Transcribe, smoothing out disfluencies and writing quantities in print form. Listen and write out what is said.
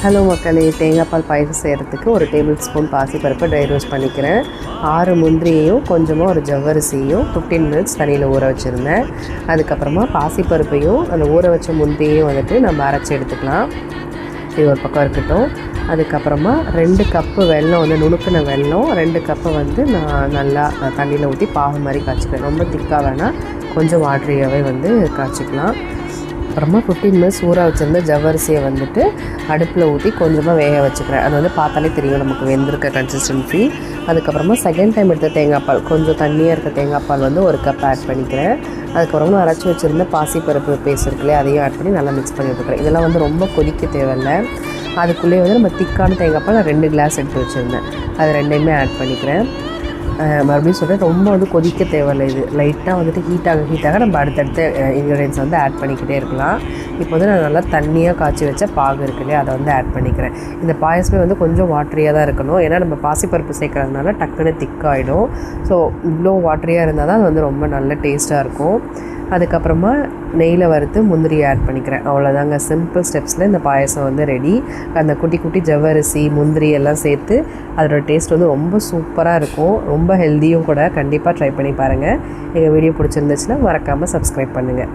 Hello மக்களே, தேங்காய் பால் பாயசம் செய்கிறதுக்கு ஒரு டேபிள் ஸ்பூன் பாசிப்பருப்பு ட்ரை ரோஸ்ட் பண்ணிக்கிறேன். 6 முந்திரியையும் கொஞ்சமாக ஒரு ஜவ்வரிசியும் 15 மினிட்ஸ் தண்ணியில் ஊற வச்சுருந்தேன். அதுக்கப்புறமா பாசிப்பருப்பையும் அந்த ஊற வச்ச முந்திரியையும் வந்துட்டு நம்ம அரைச்சி எடுத்துக்கலாம். இது ஒரு பக்கம் இருக்கட்டும். அதுக்கப்புறமா 2 கப்பு வெல்லம் வந்து நுணுக்கின வெல்லம் 2 கப்பை வந்து நான் நல்லா தண்ணியில் ஊற்றி பாகு மாதிரி காய்ச்சிக்கிறேன். ரொம்ப திக்காக வேணால் கொஞ்சம் வாட்டரியாகவே வந்து காய்ச்சிக்கலாம். அப்புறமா 15 மினிட்ஸ் ஊற வச்சுருந்த ஜவ்வரிசியை வந்துட்டு அடுப்பில் ஊற்றி கொஞ்சமாக வேக வச்சுக்கிறேன். அது வந்து பார்த்தாலே தெரியும் நமக்கு வெந்திருக்க கன்சிஸ்டன்சி. அதுக்கப்புறமா செகண்ட் டைம் எடுத்த தேங்காய் பால், கொஞ்சம் தண்ணியாக இருக்க தேங்காய் பால் வந்து 1 கப் ஆட் பண்ணிக்கிறேன். அதுக்கப்புறமா அரைச்சி வச்சுருந்த பாசிப்பருப்பு பேஸ்ட் இருக்குல்லையே, அதையும் ஆட் பண்ணி நல்லா மிக்ஸ் பண்ணி விட்டுக்கிறேன். இதெல்லாம் வந்து ரொம்ப கொதிக்க தேவையில்லை. அதுக்குள்ளேயே வந்து நம்ம திக்கான தேங்காய் பால் நான் 2 கிளாஸ் எடுத்து வச்சுருந்தேன். அது ரெண்டையுமே ஆட் பண்ணிக்கிறேன். மறுபடியும் சொல்கிறேன், ரொம்ப வந்து கொதிக்க தேவையில்லை. இது லைட்டாக வந்துட்டு ஹீட்டாக நம்ம அடுத்தடுத்த இன்க்ரீடியன்ஸ் வந்து ஆட் பண்ணிக்கிட்டே இருக்கலாம். இப்போ வந்து நான் நல்லா தண்ணியாக காய்ச்சி வச்ச பாகு இருக்கு இல்லையா, அதை வந்து ஆட் பண்ணிக்கிறேன். இந்த பாயசமே வந்து கொஞ்சம் வாட்டரியாக தான் இருக்கணும். ஏன்னா நம்ம பாசிப்பருப்பு சேர்க்கறதுனால டக்குன்னு திக்காகிடும். ஸோ இவ்வளோ வாட்டரியாக இருந்தால் தான் அது வந்து ரொம்ப நல்ல டேஸ்ட்டாக இருக்கும். அதுக்கப்புறமா நெய்யில் வறுத்து முந்திரியை ஆட் பண்ணிக்கிறேன். அவ்வளோதாங்க, சிம்பிள் ஸ்டெப்ஸில் இந்த பாயசம் வந்து ரெடி. அந்த குட்டி குட்டி ஜவ்வரிசி முந்திரி எல்லாம் சேர்த்து அதோடய டேஸ்ட் வந்து ரொம்ப சூப்பராக இருக்கும். ரொம்ப ஹெல்த்தியும் கூட. கண்டிப்பாக ட்ரை பண்ணி பாருங்கள். எங்கள் வீடியோ பிடிச்சிருந்துச்சுன்னா மறக்காமல் சப்ஸ்கிரைப் பண்ணுங்கள்.